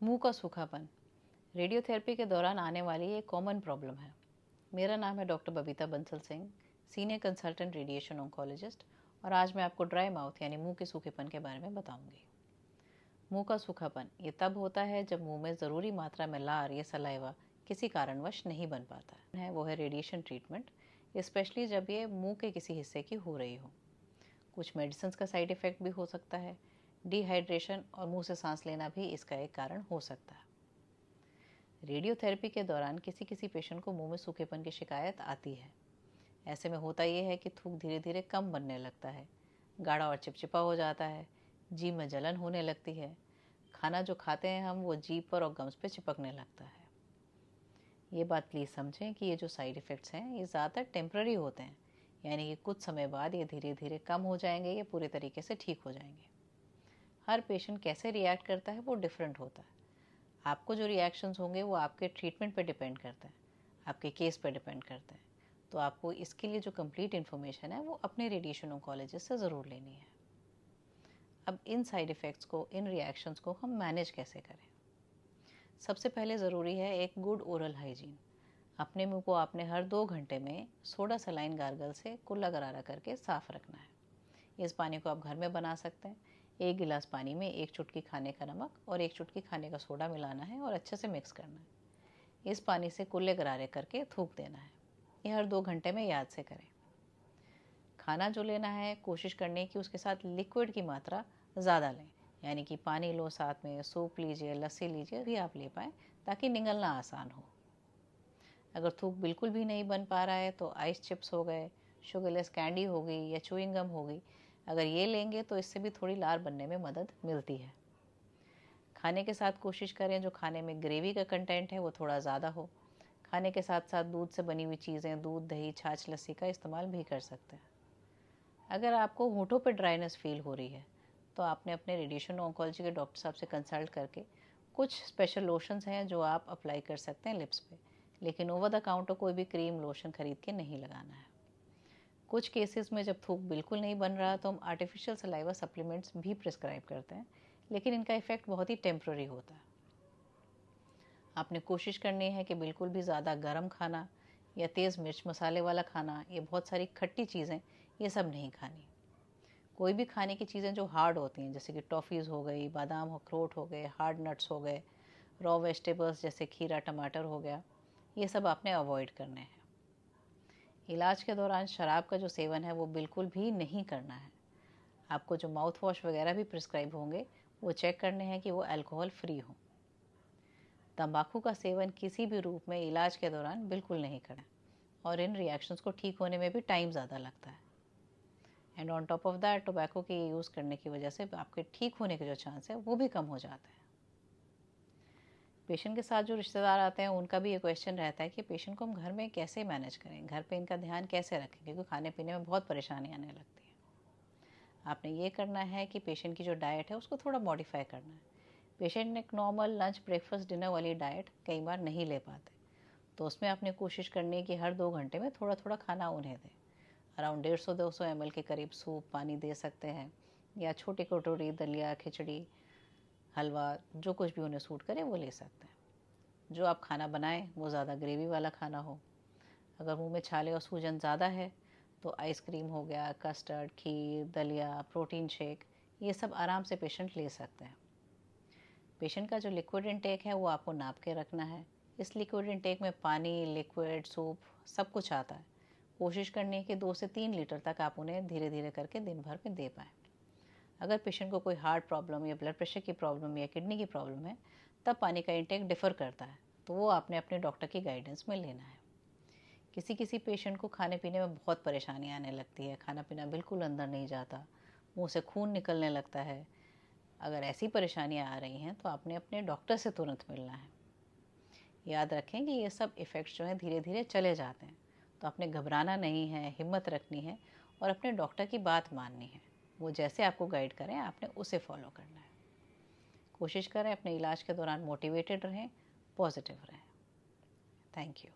मुंह का सूखापन रेडियोथेरेपी के दौरान आने वाली एक कॉमन प्रॉब्लम है। मेरा नाम है doctor Babita Bansal Singh, senior consultant radiation oncologist, और आज मैं आपको ड्राई माउथ यानी मुंह के सूखेपन के बारे में बताऊंगी। मुंह का सूखापन ये तब होता है जब मुंह में ज़रूरी मात्रा में लार या सलाइवा किसी कारणवश नहीं बन पाता है। वो है रेडिएशन ट्रीटमेंट, स्पेशली जब ये मुंह के किसी हिस्से की हो रही हो। कुछ मेडिसिन का साइड इफ़ेक्ट भी हो सकता है। डिहाइड्रेशन और मुंह से सांस लेना भी इसका एक कारण हो सकता है। रेडियोथेरेपी के दौरान किसी किसी पेशेंट को मुंह में सूखेपन की शिकायत आती है। ऐसे में होता यह है कि थूक धीरे धीरे कम बनने लगता है, गाढ़ा और चिपचिपा हो जाता है, जीभ में जलन होने लगती है, खाना जो खाते हैं हम वो जीभ पर और गम्स पे चिपकने लगता है। ये बात प्लीज़ समझें कि ये जो साइड इफ़ेक्ट्स हैं ये ज़्यादातर टेम्प्ररी होते हैं, यानी कि कुछ समय बाद ये धीरे धीरे कम हो जाएंगे या पूरे तरीके से ठीक हो जाएंगे। हर पेशेंट कैसे रिएक्ट करता है वो डिफरेंट होता है। आपको जो रिएक्शंस होंगे वो आपके ट्रीटमेंट पे डिपेंड करता है, आपके केस पे डिपेंड करता है। तो आपको इसके लिए जो कंप्लीट इन्फॉर्मेशन है वो अपने रेडिएशन ऑन्कोलॉजिस्ट से ज़रूर लेनी है। अब इन साइड इफ़ेक्ट्स को, इन रिएक्शंस को हम मैनेज कैसे करें? सबसे पहले ज़रूरी है एक गुड ओरल हाइजीन। अपने मुंह को आपने हर 2 घंटे में सोडा सलाइन गार्गल से कुल्ला गरारा करके साफ़ रखना है। इस पानी को आप घर में बना सकते हैं। 1 गिलास पानी में 1 चुटकी खाने का नमक और 1 चुटकी खाने का सोडा मिलाना है और अच्छे से मिक्स करना है। इस पानी से कुल्ले गरारे करके थूक देना है। ये हर 2 घंटे में याद से करें। खाना जो लेना है कोशिश करनी है कि उसके साथ लिक्विड की मात्रा ज़्यादा लें, यानी कि पानी लो, साथ में सूप लीजिए, लस्सी लीजिए, भी आप ले पाएँ ताकि निगलना आसान हो। अगर थूक बिल्कुल भी नहीं बन पा रहा है तो आइस चिप्स हो गए, शुगरलेस कैंडी हो गई या च्युइंग गम हो गई, अगर ये लेंगे तो इससे भी थोड़ी लार बनने में मदद मिलती है। खाने के साथ कोशिश करें जो खाने में ग्रेवी का कंटेंट है वो थोड़ा ज़्यादा हो। खाने के साथ साथ दूध से बनी हुई चीज़ें, दूध, दही, छाछ, लस्सी का इस्तेमाल भी कर सकते हैं। अगर आपको होठों पर ड्राइनेस फील हो रही है तो आपने अपने रेडिएशन ऑन्कोलॉजी के डॉक्टर साहब से कंसल्ट करके कुछ स्पेशल लोशंस हैं जो आप अप्लाई कर सकते हैं लिप्स पे, लेकिन ओवर द काउंटर कोई भी क्रीम लोशन खरीद के नहीं लगाना है। कुछ केसेस में जब थूक बिल्कुल नहीं बन रहा तो हम आर्टिफिशियल सलाइवा सप्लीमेंट्स भी प्रिस्क्राइब करते हैं, लेकिन इनका इफेक्ट बहुत ही टेम्प्ररी होता है। आपने कोशिश करनी है कि बिल्कुल भी ज़्यादा गर्म खाना या तेज़ मिर्च मसाले वाला खाना, ये बहुत सारी खट्टी चीज़ें, ये सब नहीं खानी। कोई भी खाने की चीज़ें जो हार्ड होती हैं, जैसे कि टॉफ़ीज़ हो गई, बादाम, अखरोट हो गए, हार्ड नट्स हो गए, रॉ वेजिटेबल्स जैसे खीरा, टमाटर हो गया, ये सब आपने अवॉइड करने हैं। इलाज के दौरान शराब का जो सेवन है वो बिल्कुल भी नहीं करना है। आपको जो माउथ वॉश वगैरह भी प्रिस्क्राइब होंगे वो चेक करने हैं कि वो अल्कोहल फ्री हो। तंबाकू का सेवन किसी भी रूप में इलाज के दौरान बिल्कुल नहीं करना, और इन रिएक्शंस को ठीक होने में भी टाइम ज़्यादा लगता है। And on top of that tobacco के यूज़ करने की वजह से आपके ठीक होने के जो चांस है वो भी कम हो जाता है। पेशेंट के साथ जो रिश्तेदार आते हैं उनका भी ये क्वेश्चन रहता है कि पेशेंट को हम घर में कैसे मैनेज करें, घर पे इनका ध्यान कैसे रखें, क्योंकि खाने पीने में बहुत परेशानी आने लगती है। आपने ये करना है कि पेशेंट की जो डाइट है उसको थोड़ा मॉडिफाई करना है। पेशेंट ने एक नॉर्मल लंच, ब्रेकफास्ट, डिनर वाली डाइट कई बार नहीं ले पाते, तो उसमें आपने कोशिश करनी है कि हर 2 घंटे में थोड़ा थोड़ा खाना उन्हें दें। अराउंड 150-200 ml के करीब सूप, पानी दे सकते हैं, या छोटी कटोरी दलिया, खिचड़ी, हलवा, जो कुछ भी उन्हें सूट करे वो ले सकते हैं। जो आप खाना बनाएं वो ज़्यादा ग्रेवी वाला खाना हो। अगर मुंह में छाले और सूजन ज़्यादा है तो आइसक्रीम हो गया, कस्टर्ड, खीर, दलिया, प्रोटीन शेक, ये सब आराम से पेशेंट ले सकते हैं। पेशेंट का जो लिक्विड इनटेक है वो आपको नाप के रखना है। इस लिक्विड इनटेक में पानी, लिक्विड, सूप सब कुछ आता है। कोशिश करनी है कि 2 से 3 लीटर तक आप उन्हें धीरे धीरे करके दिन भर में दे पाएँ। अगर पेशेंट को कोई हार्ट प्रॉब्लम या ब्लड प्रेशर की प्रॉब्लम या किडनी की प्रॉब्लम है तब पानी का इंटेक डिफ़र करता है, तो वो आपने अपने डॉक्टर की गाइडेंस में लेना है। किसी किसी पेशेंट को खाने पीने में बहुत परेशानी आने लगती है, खाना पीना बिल्कुल अंदर नहीं जाता, मुंह से खून निकलने लगता है। अगर ऐसी परेशानियां आ रही हैं तो आपने अपने डॉक्टर से तुरंत मिलना है। याद रखें कि ये सब इफ़ेक्ट्स जो हैं धीरे धीरे चले जाते हैं, तो आपने घबराना नहीं है, हिम्मत रखनी है और अपने डॉक्टर की बात माननी है। वो जैसे आपको गाइड करें आपने उसे फॉलो करना है। कोशिश करें अपने इलाज के दौरान मोटिवेटेड रहें, पॉजिटिव रहें। Thank you.